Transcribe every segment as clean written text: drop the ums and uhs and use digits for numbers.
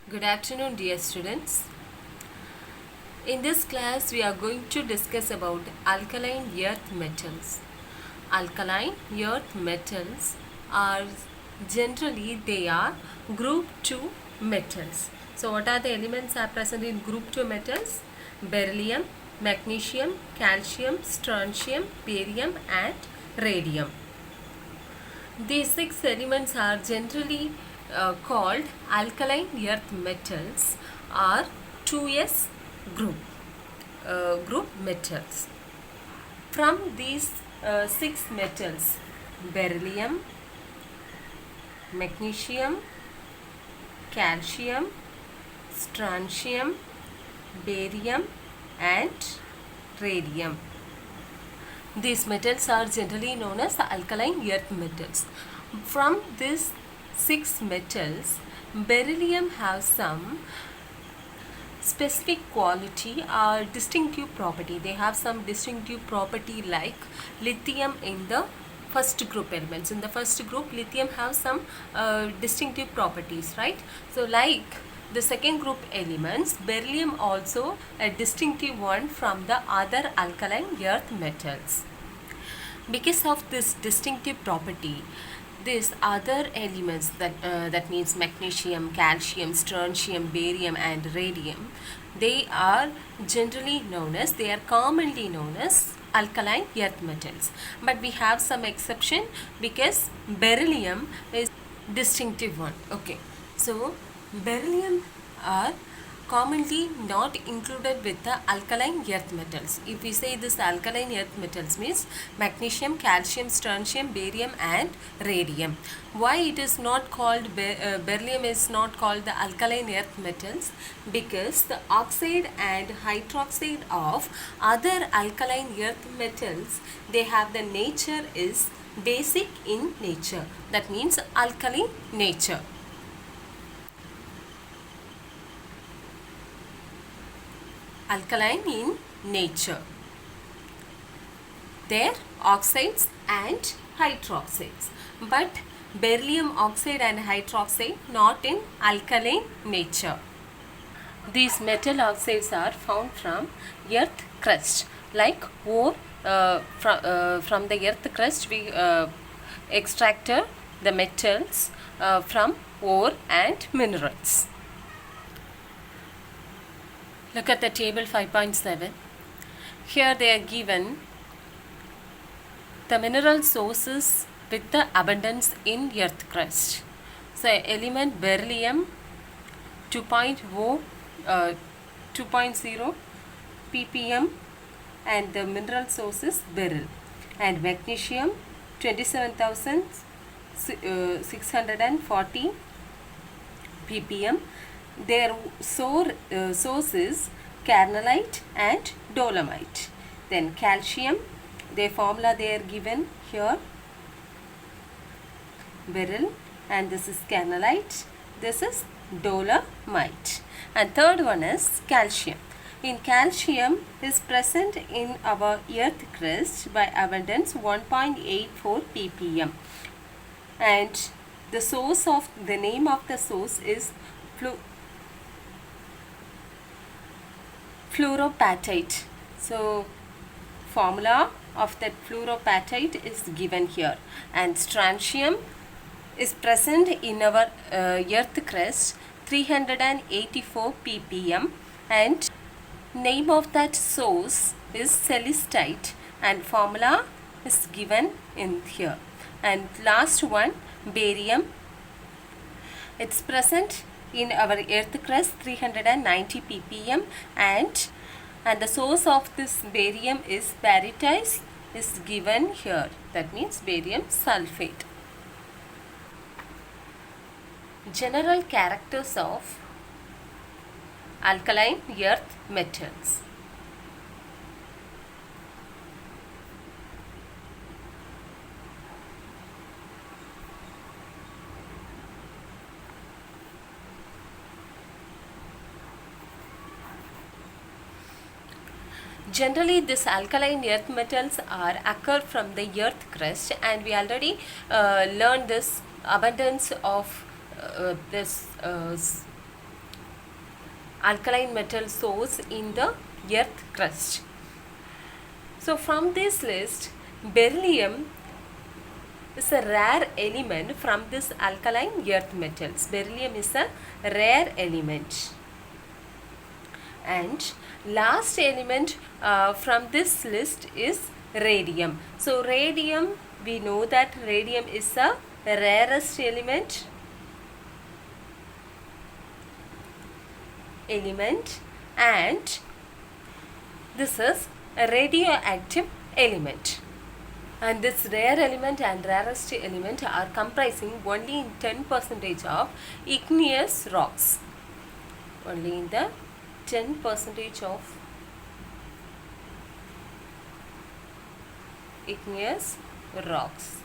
Good afternoon, dear students. In this class, we are going to discuss about alkaline earth metals. Alkaline earth metals are they are group 2 metals. So, what are the elements are present in group 2 metals? Beryllium, magnesium, calcium, strontium, barium, and radium. These six elements are generally called alkaline earth metals or 2s group metals. From these six metals, beryllium, magnesium, calcium, strontium, barium, and radium. These metals are generally known as the alkaline earth metals. From these six metals, beryllium has some specific quality or distinctive property. They have some distinctive property like lithium in the first group elements. In the first group, lithium have some distinctive properties, right? So like the second group elements, beryllium also a distinctive one from the other alkaline earth metals. Because of this distinctive property, these other elements that means magnesium, calcium, strontium, barium, and radium, they are commonly known as alkaline earth metals. But we have some exception because beryllium is distinctive one. Okay, so beryllium are commonly not included with the alkaline earth metals. If we say this alkaline earth metals means magnesium, calcium, strontium, barium, and radium. Why it is not called beryllium is not called the alkaline earth metals? Because the oxide and hydroxide of other alkaline earth metals, they have the nature is basic in nature. That means alkali nature. Alkaline in nature. Their oxides and hydroxides. But beryllium oxide and hydroxide not in alkaline nature. These metal oxides are found from earth crust. Like ore, from the earth crust we extracted the metals from ore and minerals. Look at the table 5.7. Here they are given the mineral sources with the abundance in earth crust. So element beryllium 2.0 ppm and the mineral source is beryl, and magnesium 27,640 ppm. Their source is carnallite and dolomite. Then calcium, their formula they are given here, beryl, and this is carnallite, this is dolomite. And third one is calcium. In calcium is present in our earth crust by abundance 1.84 ppm, and the name of the source is fluoropatite. So formula of that fluoropatite is given here, and strontium is present in our earth crust 384 ppm, and name of that source is celestite, and formula is given in here. And last one, barium, it's present in our earth crust 390 ppm, and the source of this barium is barytes, is given here, that means barium sulfate. General characters of alkaline earth metals. Generally, these alkaline earth metals are occur from the earth crust, and we already learned this abundance of this alkaline metal source in the earth crust. So from this list, beryllium is a rare element from this alkaline earth metals. Beryllium is a rare element. And last element from this list is radium. So radium, we know that radium is a rarest element and this is a radioactive element. And this rare element and rarest element are comprising only in 10% of igneous rocks. Only in the 10% of igneous rocks.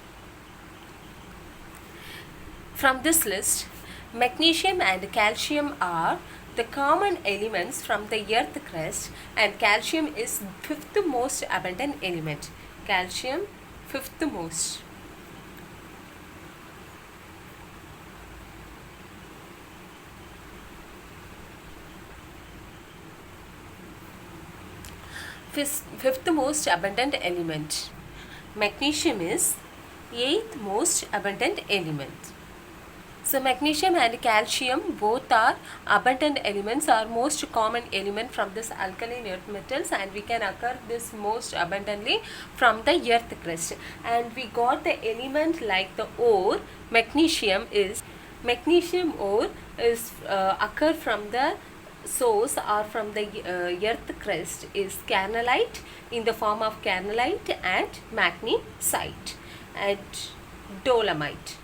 From this list, magnesium and calcium are the common elements from the earth crust, and calcium is fifth most abundant element. Calcium, fifth most. Fifth most abundant element. Magnesium is eighth most abundant element. So magnesium and calcium both are abundant elements, are most common element from this alkaline earth metals, and we can occur this most abundantly from the earth crust. And we got the element like the ore. Magnesium ore is occur from the source or from the earth crust is carnallite, in the form of carnallite and magnesite and dolomite.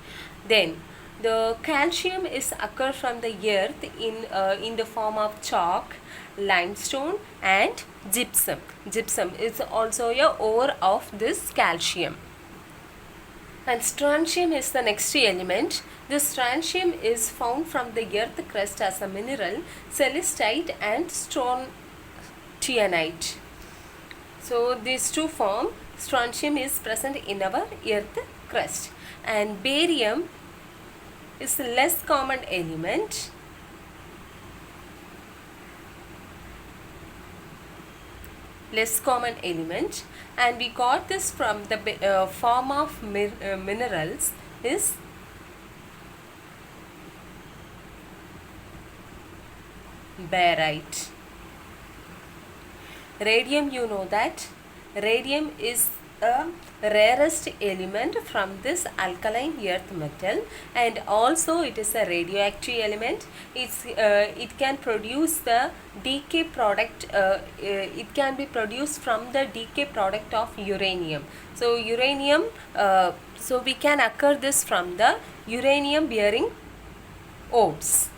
Then the calcium is occur from the earth in the form of chalk, limestone and gypsum. Gypsum is also a ore of this calcium. And strontium is the next element. This strontium is found from the earth crust as a mineral, celestite and strontianite. So these two form, strontium is present in our earth crust. And barium is the less common element. And we got this from the form of minerals is barite. Radium, you know that radium is a rarest element from this alkaline earth metal, and also it is a radioactive element. It can produce the decay product. It can be produced from the decay product of uranium. So uranium, so we can occur this from the uranium bearing ores.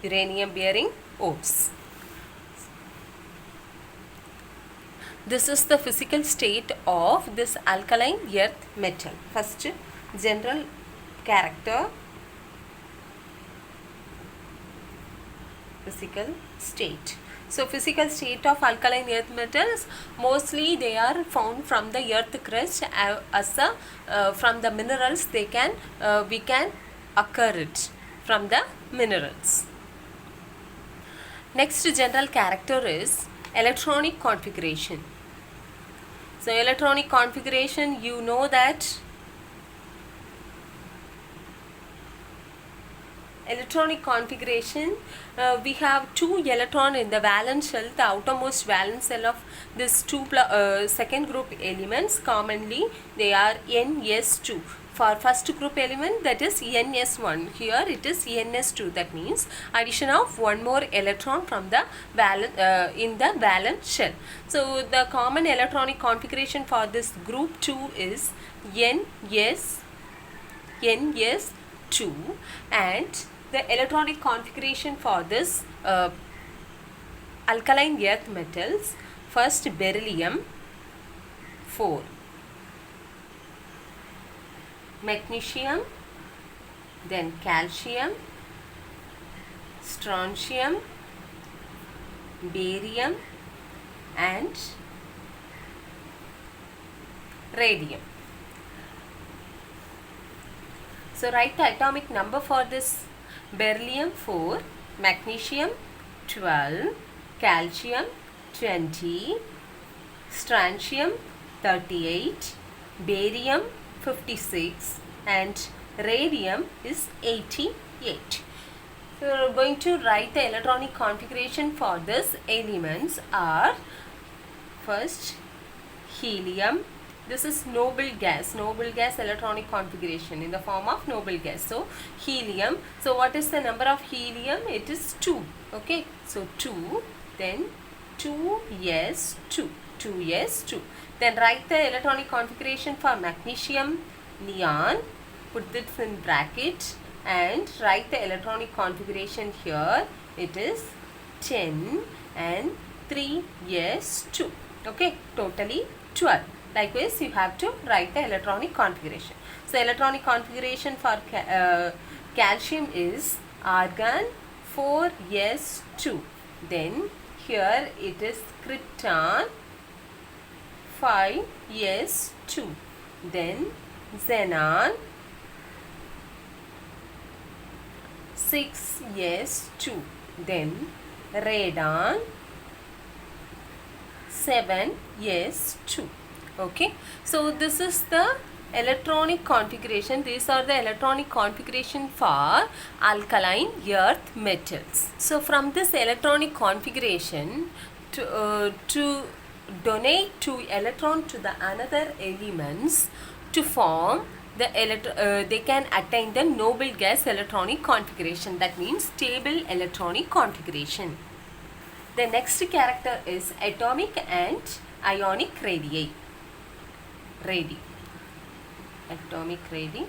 Uranium bearing ores. This is the physical state of this alkaline earth metal. First, general character, physical state. So physical state of alkaline earth metals, mostly they are found from the earth crust as a from the minerals. We can occur it from the minerals. Next general character is electronic configuration. So electronic configuration, you know that electronic configuration, we have two electron in the valence shell, the outermost valence shell of this second group elements. Commonly they are NS2. For first group element, that is NS1. Here it is NS2. That means addition of one more electron from the in the valence shell. So the common electronic configuration for this group 2 is NS2, and the electronic configuration for this alkaline earth metals, first beryllium 4, magnesium, then calcium, strontium, barium and radium. So write the atomic number for this. Beryllium 4, magnesium 12, calcium 20, strontium 38, barium 56, and radium is 88. So we are going to write the electronic configuration for this elements are first helium. This is noble gas electronic configuration in the form of noble gas. So helium. So what is the number of helium? It is 2. Okay. So 2. Then 2s2. 2s2. Then write the electronic configuration for magnesium, neon. Put this in bracket and write the electronic configuration here. It is 10 and 3s2. Okay. Totally 12. Likewise, you have to write the electronic configuration. So, electronic configuration for calcium is argon 4s2. Then, here it is krypton 5s2. Then, xenon 6s2. Then, radon 7s2. Okay, so this is the electronic configuration. These are the electronic configuration for alkaline earth metals. So from this electronic configuration, to donate 2 electron to the another elements to form the they can attain the noble gas electronic configuration. That means stable electronic configuration. The next character is atomic and ionic radii. Atomic radii.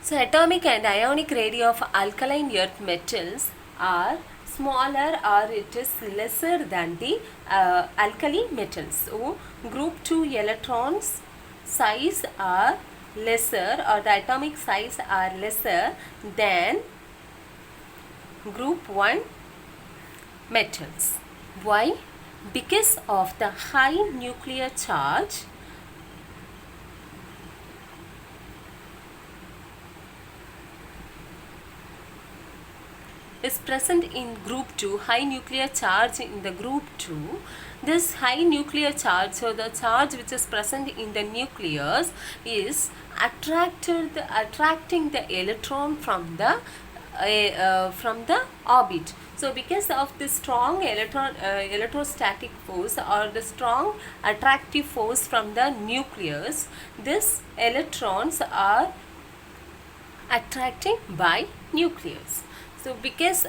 So atomic and ionic radii of alkaline earth metals are smaller or it is lesser than the alkali metals. So group 2 electrons size are lesser, or the atomic size are lesser than group 1 metals. Why? Because of the high nuclear charge is present in group 2, high nuclear charge in the group 2. This high nuclear charge, so the charge which is present in the nucleus is attracting the electron from the orbit. So because of the strong electrostatic force or the strong attractive force from the nucleus, these electrons are attracting by nucleus. So because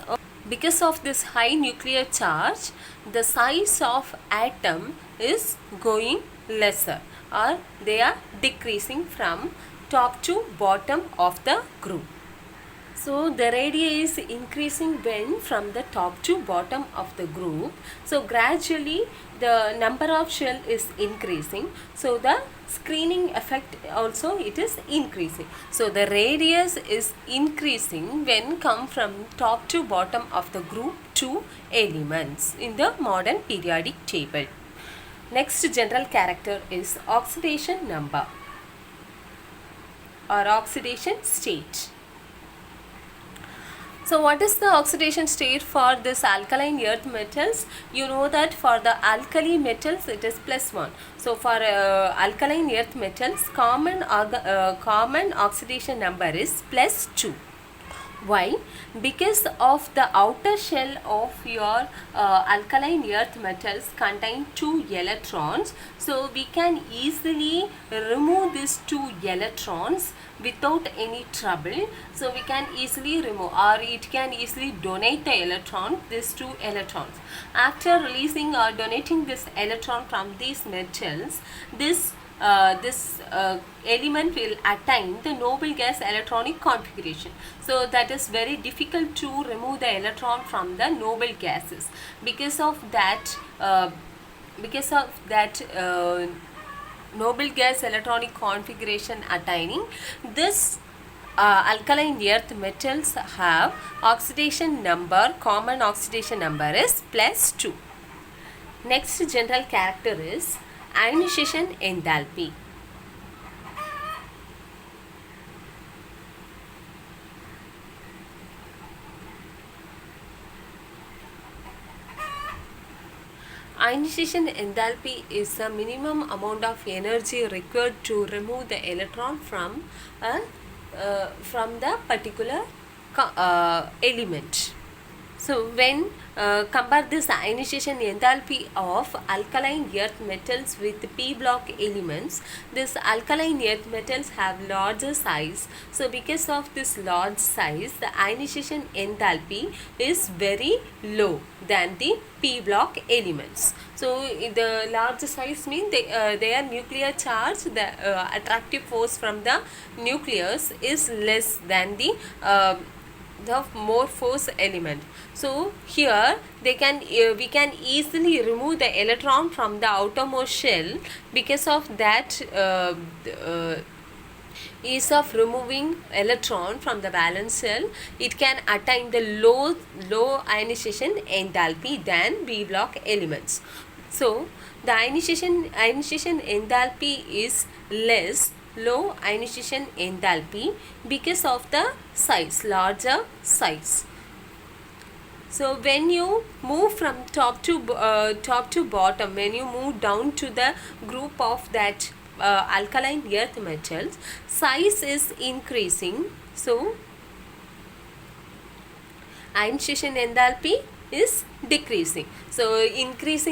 of this high nuclear charge, the size of atom is going lesser, or they are decreasing from top to bottom of the group. So the radii is increasing when from the top to bottom of the group. So gradually the number of shell is increasing. So the screening effect also it is increasing. So the radius is increasing when come from top to bottom of the group 2 elements in the modern periodic table. Next general character is oxidation number or oxidation state. So what is the oxidation state for this alkaline earth metals? You know that for the alkali metals it is +1. So for alkaline earth metals common oxidation number is +2. Why? Because of the outer shell of your alkaline earth metals contain 2 electrons. So we can easily remove these 2 electrons without any trouble. So we can easily remove, or it can easily donate the electron, these 2 electrons. After releasing or donating this electron from these metals, this element will attain the noble gas electronic configuration. So that is very difficult to remove the electron from the noble gases. Because of that noble gas electronic configuration attaining, this alkaline earth metals have oxidation number, common oxidation number is +2. Next general character is ionization enthalpy. Ionization enthalpy is the minimum amount of energy required to remove the electron from the particular element. So when compare this ionization enthalpy of alkaline earth metals with p block elements, this alkaline earth metals have larger size. So because of this large size, the ionization enthalpy is very low than the p block elements. So the large size means their nuclear charge, the attractive force from the nucleus is less than the more force element. So here we can easily remove the electron from the outermost shell. Because of that ease of removing electron from the valence shell, it can attain the low ionization enthalpy than B block elements. So the ionization enthalpy is low ionization enthalpy because of the larger size. So when you move from top to bottom, when you move down to the group of that alkaline earth metals, size is increasing. So ionization enthalpy is decreasing. So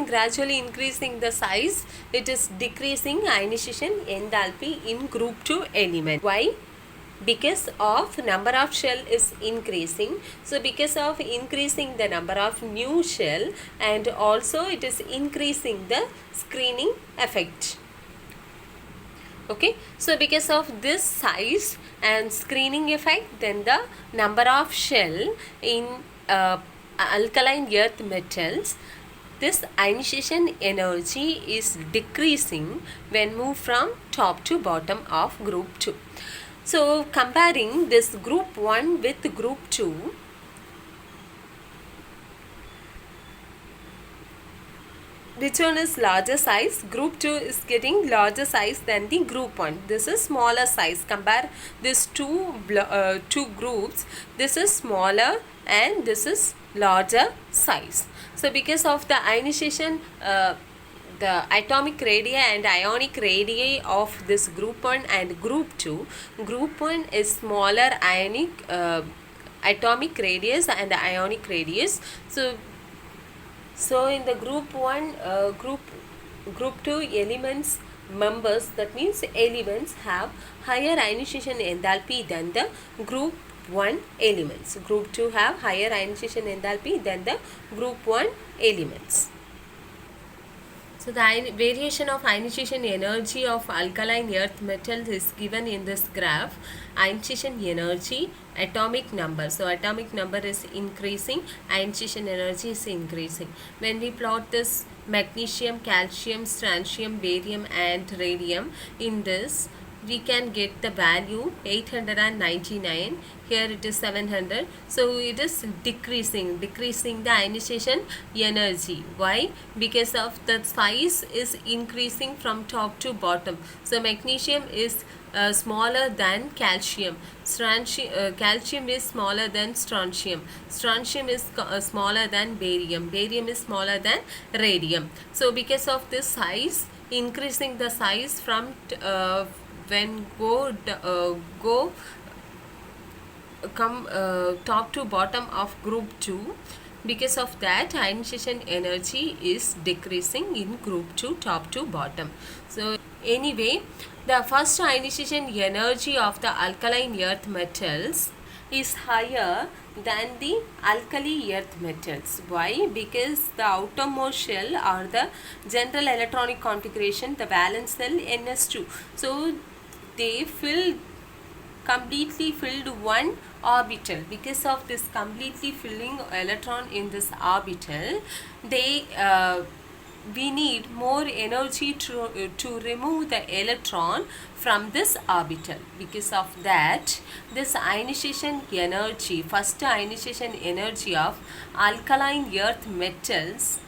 gradually increasing the size, it is decreasing ionization enthalpy in group 2 element. Why? Because of number of shell is increasing. So because of increasing the number of new shell, and also it is increasing the screening effect. Okay, so because of this size and screening effect, then the number of shell in alkaline earth metals, this ionization energy is decreasing when moved from top to bottom of group 2. So comparing this group 1 with group 2, which one is larger size? Group 2 is getting larger size than the group 1. This is smaller size. Compare these two groups. This is smaller and this is larger size. So because of the ionization, the atomic radii and ionic radii of this group 1 and group 2, group 1 is smaller ionic atomic radius and ionic radius. So in the group 1, group 2 elements members, that means elements have higher ionization enthalpy than the group 1 elements. Group 2 have higher ionization enthalpy than the group 1 elements. So the variation of ionization energy of alkaline earth metals is given in this graph. Ionization energy, atomic number. So atomic number is increasing, ionization energy is increasing. When we plot this magnesium, calcium, strontium, barium and radium, in this we can get the value 899. Here it is 700. So it is decreasing the ionization energy. Why? Because of the size is increasing from top to bottom. So magnesium is smaller than calcium. Calcium is smaller than strontium. Strontium is smaller than barium. Barium is smaller than radium. So because of this size, increasing the size from when come top to bottom of group 2, because of that ionization energy is decreasing in group 2 top to bottom. So anyway, the first ionization energy of the alkaline earth metals is higher than the alkali earth metals. Why? Because the outermost shell or the general electronic configuration, the valence shell NS2. So they completely filled one orbital. Because of this completely filling electron in this orbital, they we need more energy to remove the electron from this orbital. Because of that, this ionization energy, first ionization energy of alkaline earth metals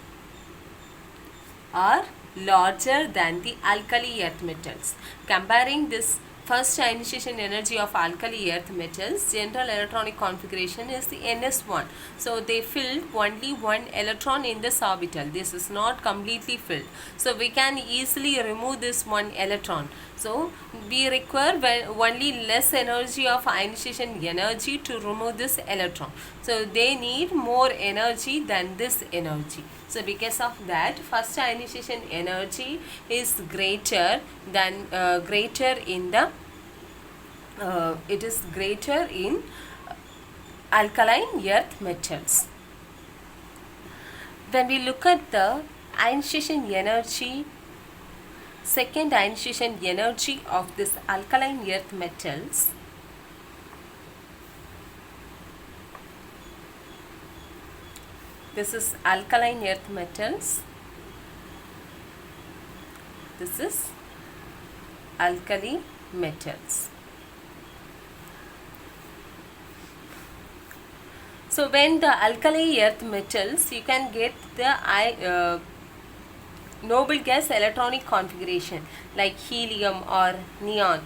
are larger than the alkali earth metals. Comparing this first ionization energy of alkali earth metals, general electronic configuration is the NS1. So they filled only one electron in this orbital. This is not completely filled. So we can easily remove this one electron. So we require only less energy of ionization energy to remove this electron. So they need more energy than this energy. So because of that, first ionization energy is greater than greater in the it is greater in alkaline earth metals. When we look at the ionization energy, second ionization energy of this alkaline earth metals, this is alkaline earth metals, this is alkali metals. So when the alkali earth metals, you can get the noble gas electronic configuration like helium or neon.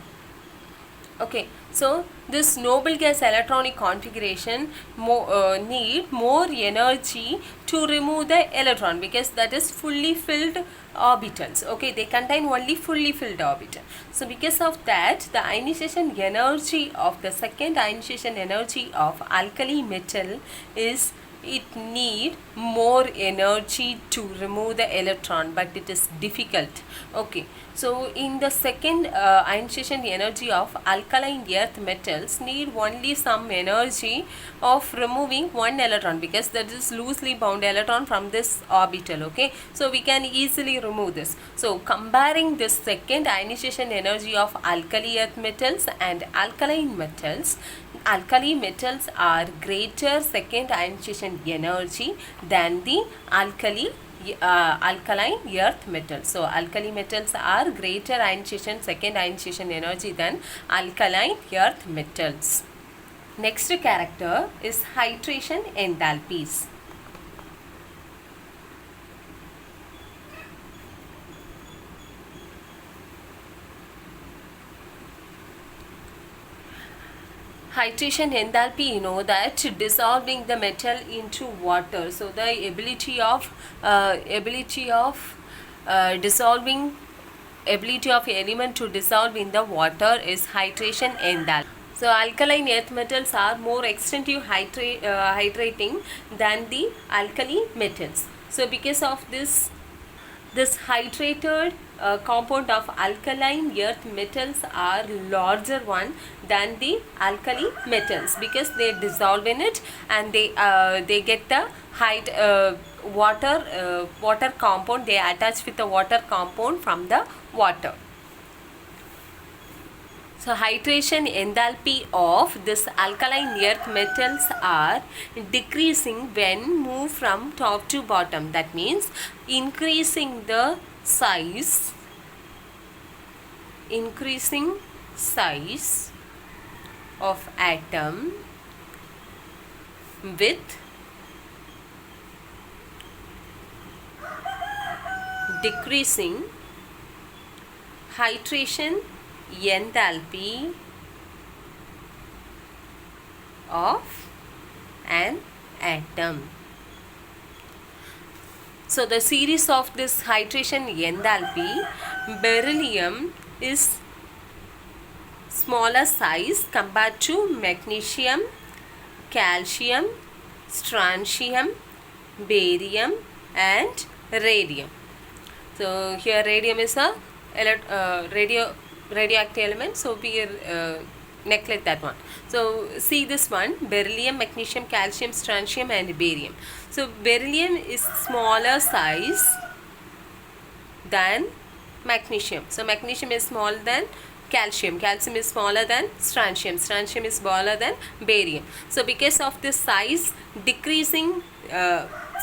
Okay, so this noble gas electronic configuration need more energy to remove the electron, because that is fully filled orbitals. Okay, they contain only fully filled orbital. So because of that, the ionization energy of the second ionization energy of alkali metal is, it need more energy to remove the electron, but it is difficult. Okay, so in the second ionization energy of alkaline earth metals need only some energy of removing one electron, because that is loosely bound electron from this orbital. Okay, so we can easily remove this. So comparing this second ionization energy of alkali earth metals and alkaline metals, alkali metals are greater second ionization energy than the alkaline earth metals. So alkali metals are greater ionization, second ionization energy than alkaline earth metals. Next character is hydration enthalpies. Hydration enthalpy, you know that dissolving the metal into water. So the ability of dissolving, ability of element to dissolve in the water is hydration enthalpy. So alkaline earth metals are more extensive hydrating than the alkali metals. So because of this hydrated compound of alkaline earth metals are larger one than the alkali metals, because they dissolve in it and they get the water compound, they attach with the water compound from the water. So hydration enthalpy of this alkaline earth metals are decreasing when moved from top to bottom. That means increasing the size of atom with decreasing hydration enthalpy of an atom. So the series of this hydration enthalpy, beryllium is smaller size compared to magnesium, calcium, strontium, barium and radium. So here radium is a radioactive element, so we neglect that one. So see this one, beryllium, magnesium, calcium, strontium and barium. So beryllium is smaller size than magnesium. So magnesium is smaller than calcium, calcium is smaller than strontium, is smaller than barium. So because of this size decreasing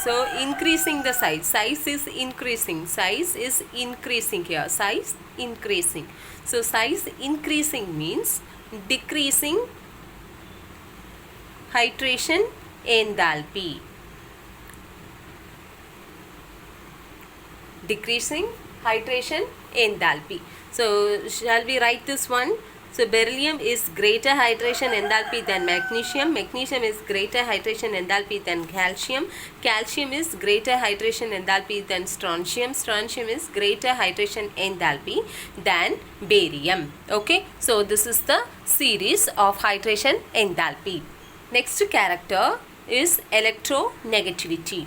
So increasing the size is increasing here, size increasing. So size increasing means decreasing hydration enthalpy. Decreasing hydration enthalpy. So shall we write this one? So beryllium is greater hydration enthalpy than magnesium. Magnesium is greater hydration enthalpy than calcium. Calcium is greater hydration enthalpy than strontium. Strontium is greater hydration enthalpy than barium. Okay. So this is the series of hydration enthalpy. Next character is electronegativity.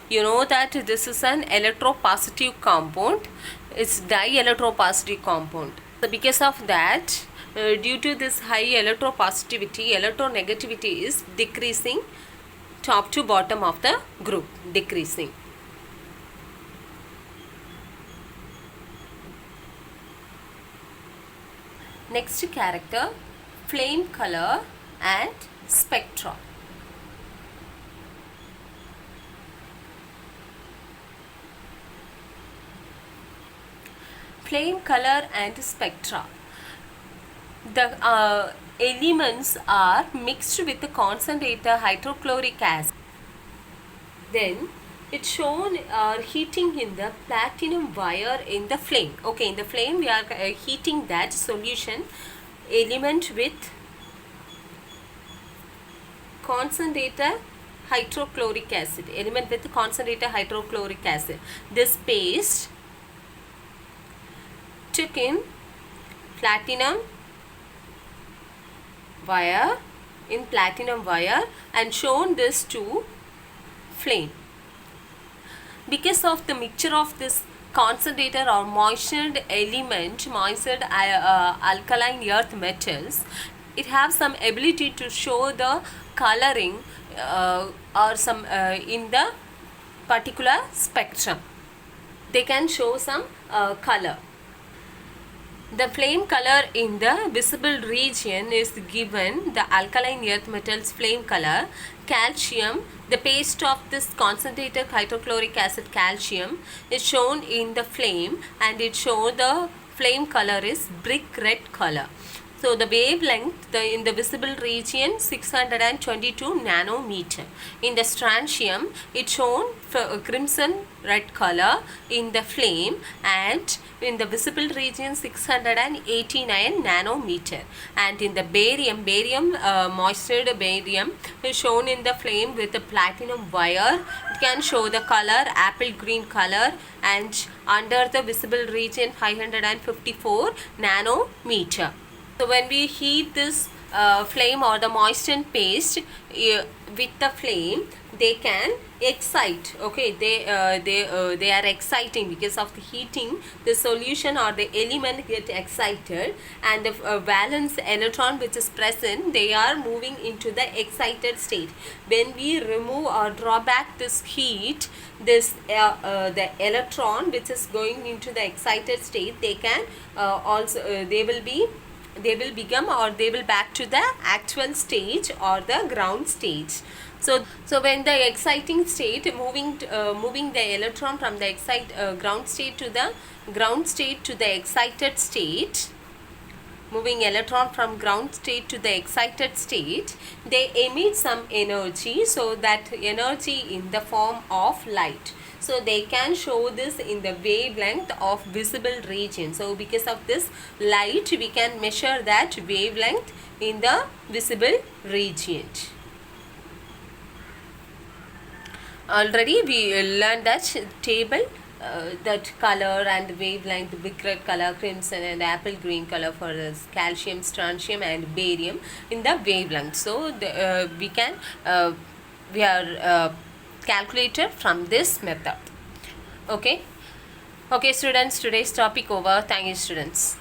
You know that this is an electropositive compound. It's dielectropositive compound. So because of that, due to this high electropositivity, electronegativity is decreasing top to bottom of the group, decreasing. Next character, flame color and spectra. Flame color and spectra. The elements are mixed with the concentrated hydrochloric acid. Then it's shown heating in the platinum wire in the flame. Okay, in the flame we are heating that solution element with concentrated hydrochloric acid. Element with concentrated hydrochloric acid. This paste took in platinum wire and shown this to flame. Because of the mixture of this concentrated or moistured element, moistured alkaline earth metals, it has some ability to show the coloring or some in the particular spectrum. They can show some color. The flame color in the visible region is given the alkaline earth metals flame color. Calcium, the paste of this concentrated hydrochloric acid calcium is shown in the flame, and it shows the flame color is brick red color. So the wavelength in the visible region 622 nanometer. In the strontium, it's shown crimson red color in the flame, and in the visible region 689 nanometer. And in the barium, moistured barium is shown in the flame with the platinum wire. It can show the color apple green color, and under the visible region 554 nanometer. So when we heat this flame or the moistened paste with the flame, they can excite. Okay, they are exciting because of the heating. The solution or the element get excited, and the valence electron which is present, they are moving into the excited state. When we remove or draw back this heat, this the electron which is going into the excited state, they can also they will become, or they will back to the actual stage or the ground stage. So when the exciting state moving the electron from the ground state to the excited state, moving electron from ground state to the excited state, they emit some energy. So that energy in the form of light. So they can show this in the wavelength of visible region. So because of this light, we can measure that wavelength in the visible region. Already we learned that table, that color and wavelength, brick red color, crimson and apple green color for this calcium, strontium and barium in the wavelength. So we are calculated from this method. Okay students, today's topic over. Thank you students.